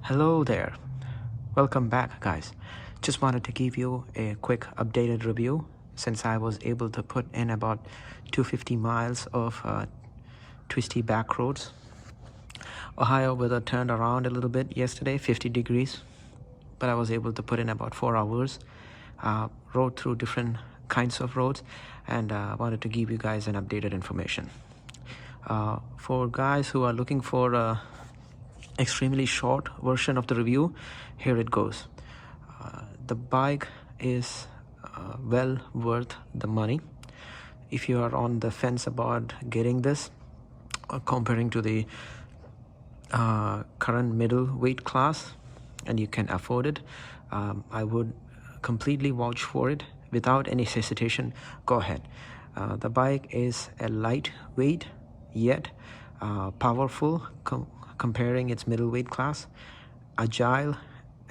Hello there, welcome back guys. Just wanted to give you a quick updated review since I was able to put in about 250 miles of twisty back roads. Ohio weather turned around a little bit yesterday, 50 degrees, but I was able to put in about 4 hours. Rode through different kinds of roads and wanted to give you guys an updated information. For guys who are looking for extremely short version of the review, here it goes. The bike is well worth the money. If you are on the fence about getting this, comparing to the current middle weight class and you can afford it, I would completely vouch for it without any hesitation. Go ahead. The bike is a lightweight yet powerful, comparing its middleweight class, agile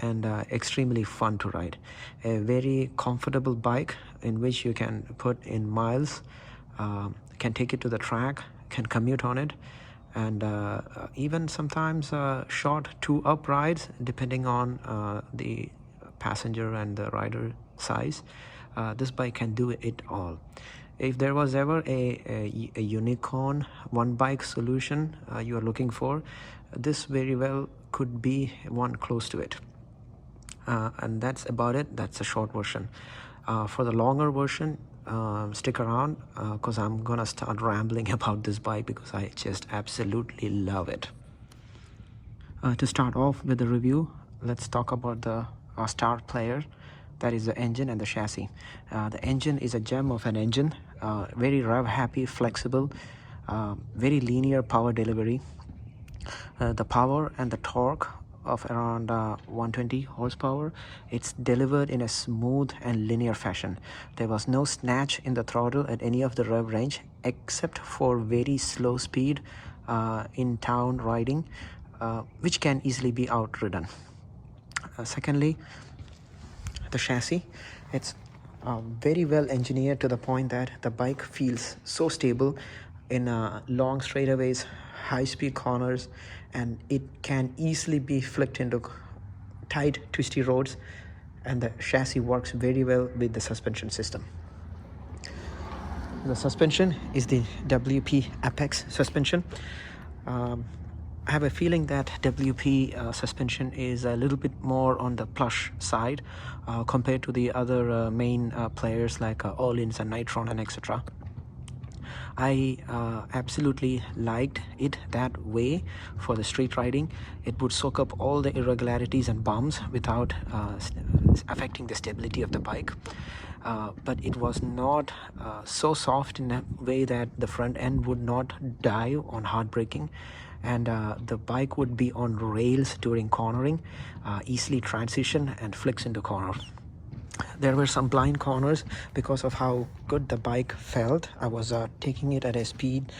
and extremely fun to ride. A very comfortable bike in which you can put in miles, can take it to the track, can commute on it, and even sometimes short 2-up rides depending on the passenger and the rider size. This bike can do it all. If there was ever a unicorn one bike solution you are looking for, this very well could be one close to it. And that's about it. That's a short version. For the longer version, stick around because I'm gonna start rambling about this bike because I just absolutely love it. To start off with the review, let's talk about the star player, that is the engine and the chassis. The engine is a gem of an engine, very rev happy, flexible, very linear power delivery. The power and the torque of around 120 horsepower, it's delivered in a smooth and linear fashion. There was no snatch in the throttle at any of the rev range except for very slow speed in town riding, which can easily be outridden. Secondly, the chassis, it's very well engineered to the point that the bike feels so stable in long straightaways, high-speed corners, and it can easily be flicked into tight, twisty roads, and the chassis works very well with the suspension system. The suspension is the WP Apex suspension. I have a feeling that WP suspension is a little bit more on the plush side compared to the other main players like Öhlins and Nitron and etc. I absolutely liked it that way for the street riding. It would soak up all the irregularities and bumps without affecting the stability of the bike. But it was not so soft in a way that the front end would not dive on hard braking, and the bike would be on rails during cornering, easily transition and flicks into corner. There were some blind corners because of how good the bike felt. I was taking it at a speed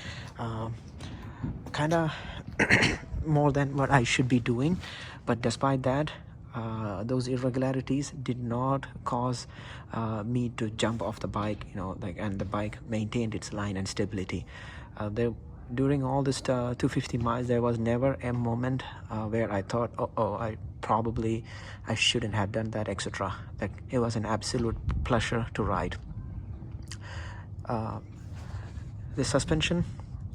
kind of more than what I should be doing, but despite that, those irregularities did not cause me to jump off the bike, and the bike maintained its line and stability. During all this 250 miles, there was never a moment where I thought, I shouldn't have done that, etc. Like, it was an absolute pleasure to ride. The suspension,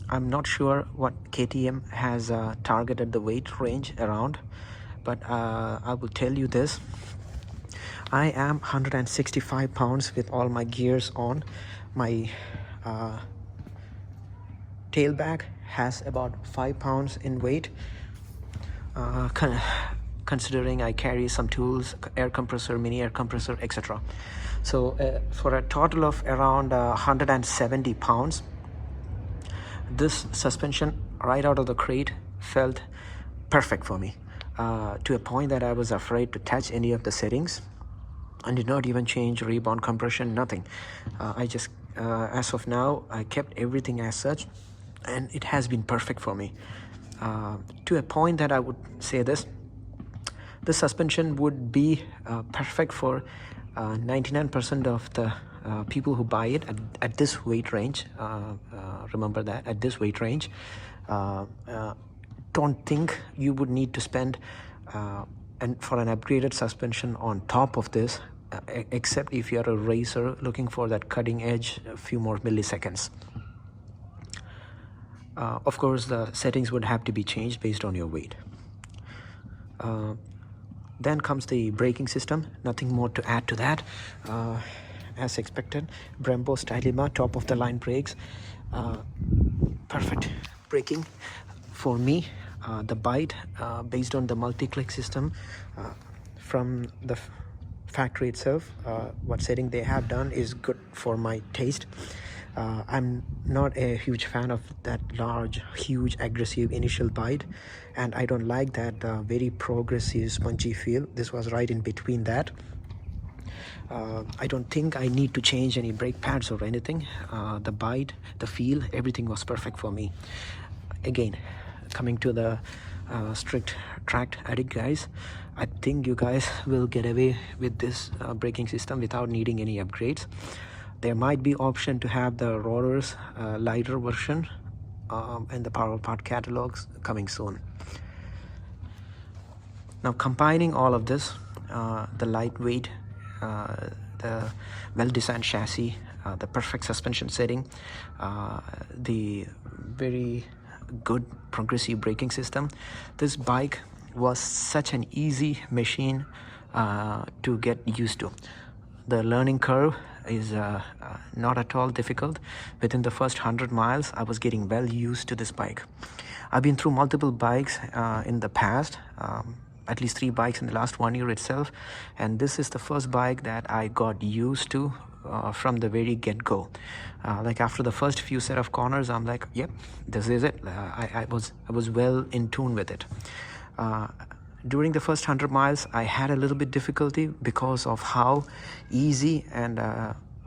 I'm not sure what KTM has targeted the weight range around, but I will tell you this. I am 165 pounds with all my gears on. My tailback has about 5 pounds in weight, considering I carry some tools, air compressor, mini air compressor, etc. So for a total of around 170 pounds, this suspension right out of the crate felt perfect for me, to a point that I was afraid to touch any of the settings and did not even change rebound compression, nothing. I just as of now, I kept everything as such, and it has been perfect for me, to a point that I would say this suspension would be perfect for 99% of the people who buy it at this weight range. Remember that, at this weight range, don't think you would need to spend and for an upgraded suspension on top of this, except if you're a racer looking for that cutting edge, a few more milliseconds. Of course, the settings would have to be changed based on your weight. Then comes the braking system. Nothing more to add to that. As expected, Brembo Stylima top of the line brakes. Perfect braking for me. The bite, based on the multi-click system from the factory itself, what setting they have done is good for my taste. I'm not a huge fan of that large, huge, aggressive initial bite, and I don't like that very progressive, spongy feel. This was right in between that. I don't think I need to change any brake pads or anything. The bite, the feel, everything was perfect for me. Again, coming to the strict tracked addict guys, I think you guys will get away with this braking system without needing any upgrades. There might be option to have the rollers lighter version in the Power Part catalogs coming soon. Now, combining all of this, the lightweight, the well-designed chassis, the perfect suspension setting, the very good progressive braking system, this bike was such an easy machine to get used to. The learning curve is not at all difficult. Within the first 100 miles, I was getting well used to this bike. I've been through multiple bikes in the past, at least 3 bikes in the last 1 year itself, and this is the first bike that I got used to from the very get-go. Like after the first few set of corners, I'm like, yep, this is it. I was well in tune with it. During the first 100 miles, I had a little bit difficulty because of how easy and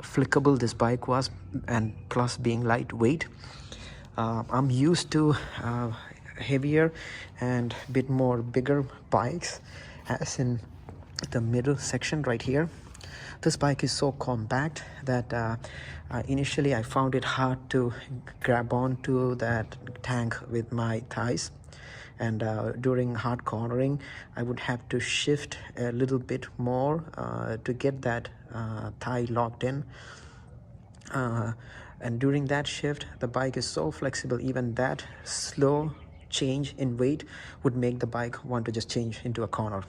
flickable this bike was, and plus being lightweight. I'm used to heavier and bit more bigger bikes, as in the middle section right here. This bike is so compact that initially I found it hard to grab onto that tank with my thighs, and during hard cornering I would have to shift a little bit more to get that thigh locked in, and during that shift the bike is so flexible, even that slow change in weight would make the bike want to just change into a corner.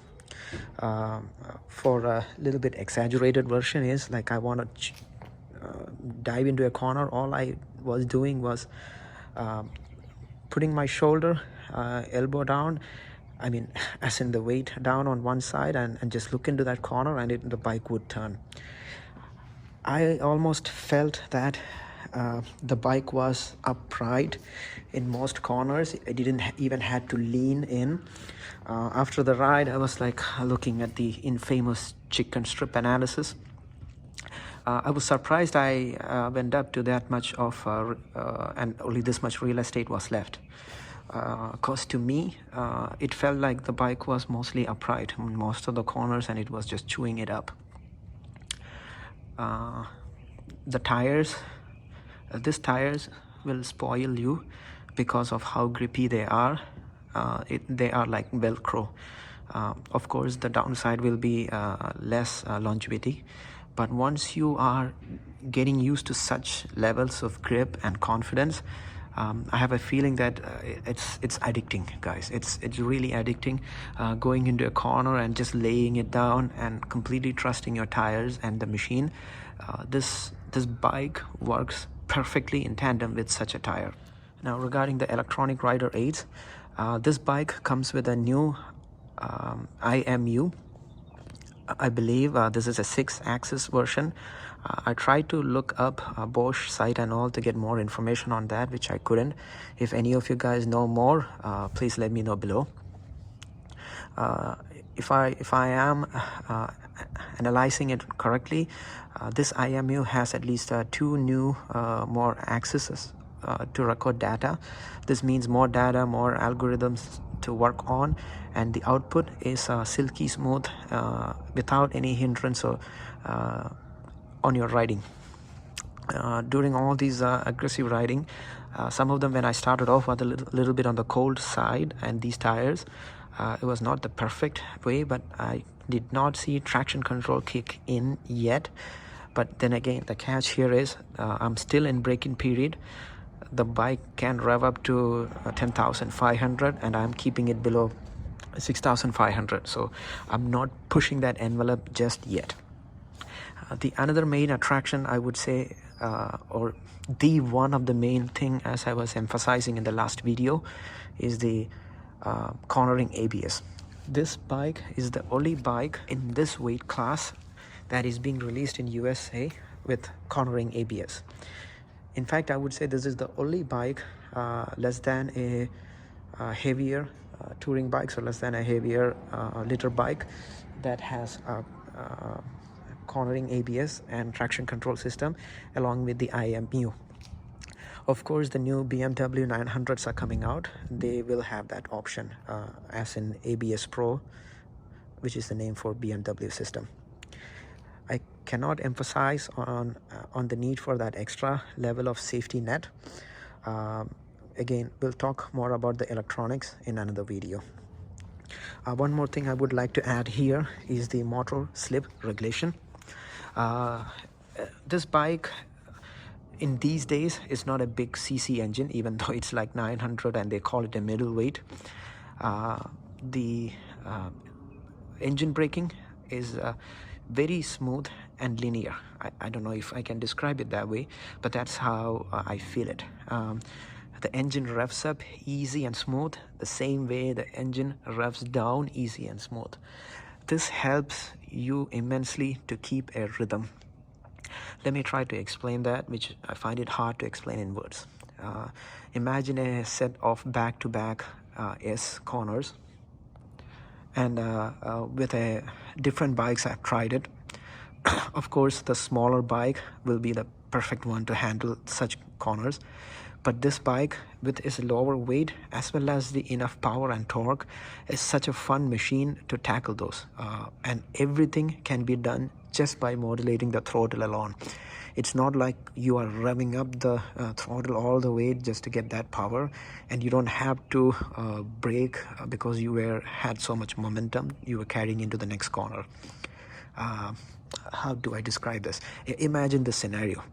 For a little bit exaggerated version is like I want to dive into a corner, all I was doing was putting my shoulder, elbow down, I mean as in the weight down on one side, and just look into that corner, and the bike would turn. I almost felt that the bike was upright in most corners. I didn't even had to lean in. After the ride, I was like looking at the infamous chicken strip analysis. I was surprised I went up to that much of and only this much real estate was left. Because to me, it felt like the bike was mostly upright in most of the corners, and it was just chewing it up. The tires, these tires will spoil you because of how grippy they are. They are like Velcro. Of course, the downside will be less longevity, but once you are getting used to such levels of grip and confidence, I have a feeling that it's addicting, guys. It's really addicting, going into a corner and just laying it down and completely trusting your tires and the machine. This bike works perfectly in tandem with such a tire. Now, regarding the electronic rider aids, this bike comes with a new IMU. I believe this is a 6-axis version. I tried to look up Bosch site and all to get more information on that, which I couldn't. If any of you guys know more, please let me know below. If I am analyzing it correctly, this IMU has at least 2 new more axes to record data. This means more data, more algorithms to work on, and the output is silky smooth without any hindrance or on your riding. During all these aggressive riding, some of them when I started off were a little bit on the cold side, and these tires, It was not the perfect way, but I did not see traction control kick in yet. But then again, the catch here is I'm still in braking period. The bike can rev up to 10,500 and I'm keeping it below 6,500. So I'm not pushing that envelope just yet. The another main attraction, I would say, or the one of the main thing, as I was emphasizing in the last video, is the cornering ABS. This bike is the only bike in this weight class that is being released in USA with cornering ABS. In fact, I would say this is the only bike less than a heavier touring bike, so less than a heavier litter bike, that has a cornering ABS and traction control system along with the IMU. Of course, the new BMW 900s are coming out. They will have that option as in ABS Pro, which is the name for BMW system. I cannot emphasize on the need for that extra level of safety net. Again, we'll talk more about the electronics in another video. One more thing I would like to add here is the motor slip regulation. This bike in these days is not a big CC engine, even though it's like 900 and they call it a middleweight. The engine braking is very smooth and linear. I don't know if I can describe it that way, but that's how I feel it. The engine revs up easy and smooth, the same way the engine revs down easy and smooth. This helps you immensely to keep a rhythm. Let me try to explain that, which I find it hard to explain in words. Imagine a set of back-to-back S corners, and with a different bikes I've tried it. Of course, the smaller bike will be the perfect one to handle such corners, but this bike with its lower weight as well as the enough power and torque is such a fun machine to tackle those, and everything can be done just by modulating the throttle alone. It's not like you are revving up the throttle all the way just to get that power, and you don't have to brake because you had so much momentum you were carrying into the next corner. How do I describe this? Imagine this scenario.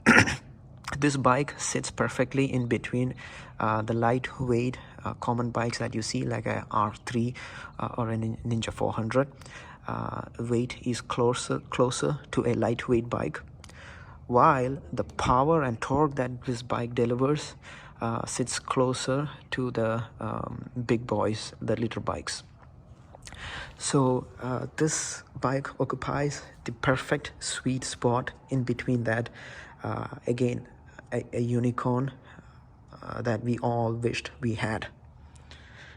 This bike sits perfectly in between the lightweight common bikes that you see, like a R3 or a Ninja 400. Weight is closer to a lightweight bike, while the power and torque that this bike delivers sits closer to the big boys, the litter bikes. So this bike occupies the perfect sweet spot in between that. Again, a unicorn that we all wished we had,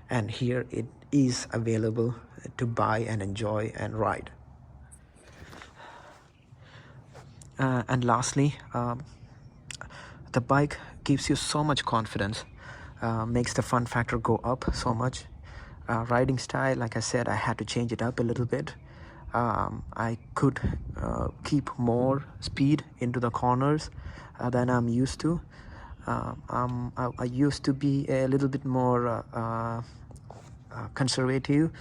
and here it is available to buy and enjoy and ride. And lastly, the bike gives you so much confidence, makes the fun factor go up so much. Riding style, like I said, I had to change it up a little bit. I could keep more speed into the corners than I'm used to. I used to be a little bit more conservative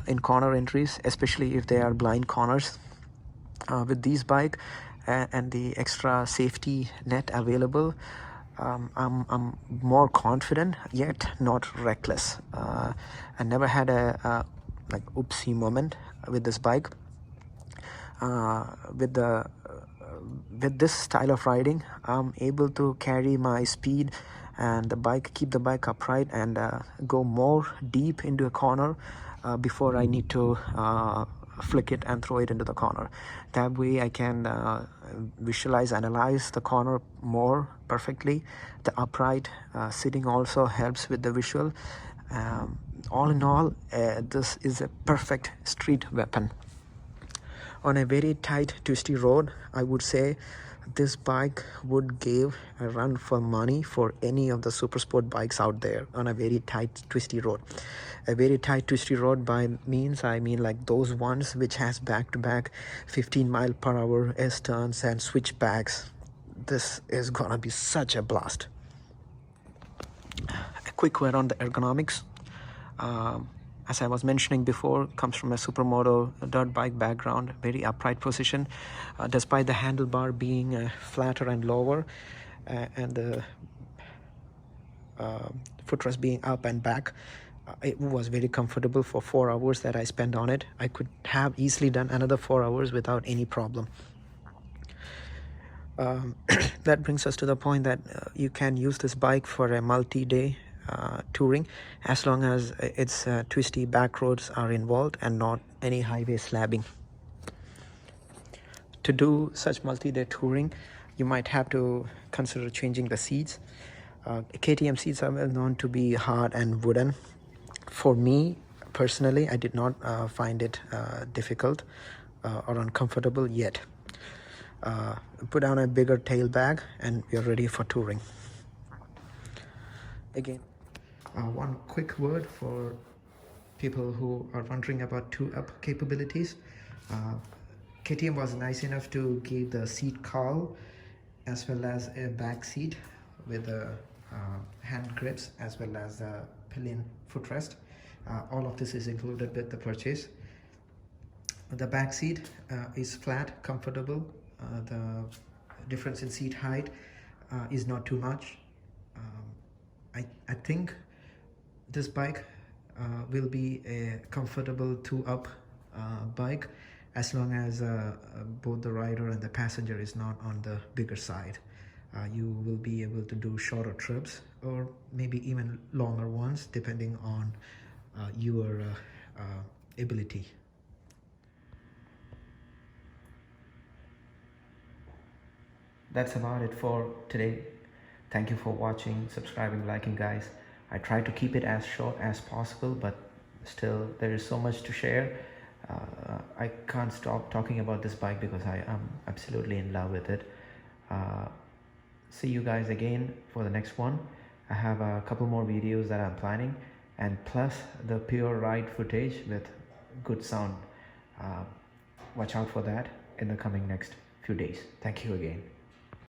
in corner entries, especially if they are blind corners. With these bike and the extra safety net available, I'm more confident, yet not reckless. I never had a like oopsie moment with this bike. With this style of riding, I'm able to carry my speed and keep the bike upright and go more deep into a corner before I need to flick it and throw it into the corner. That way I can visualize, analyze the corner more perfectly. The upright sitting also helps with the visual. All in all, this is a perfect street weapon. On a very tight, twisty road, I would say this bike would give a run for money for any of the super sport bikes out there on a very tight, twisty road. A very tight, twisty road by means, I mean like those ones which has back-to-back 15-mile-per-hour S-turns and switchbacks. This is gonna be such a blast. A quick word on the ergonomics. as I was mentioning before, comes from a supermoto dirt bike background, very upright position. Despite the handlebar being flatter and lower, and the footrest being up and back, it was very comfortable for 4 hours that I spent on it. I could have easily done another 4 hours without any problem. That brings us to the point that you can use this bike for a multi-day touring, as long as its twisty back roads are involved and not any highway slabbing. To do such multi-day touring, you might have to consider changing the seats. KTM seats are well known to be hard and wooden. For me personally, I did not find it difficult or uncomfortable yet. Put on a bigger tail bag and you're ready for touring. Again, one quick word for people who are wondering about two-up capabilities. KTM was nice enough to give the seat cowl as well as a back seat with the hand grips as well as the pillion footrest. All of this is included with the purchase. The back seat is flat, comfortable. The difference in seat height is not too much. I think this bike will be a comfortable two-up bike, as long as both the rider and the passenger is not on the bigger side. You will be able to do shorter trips or maybe even longer ones depending on your ability. That's about it for today. Thank you for watching, subscribing, liking, guys. I try to keep it as short as possible, but still there is so much to share. I can't stop talking about this bike because I am absolutely in love with it. See you guys again for the next one. I have a couple more videos that I'm planning, and plus the pure ride footage with good sound. Watch out for that in the coming next few days. Thank you again.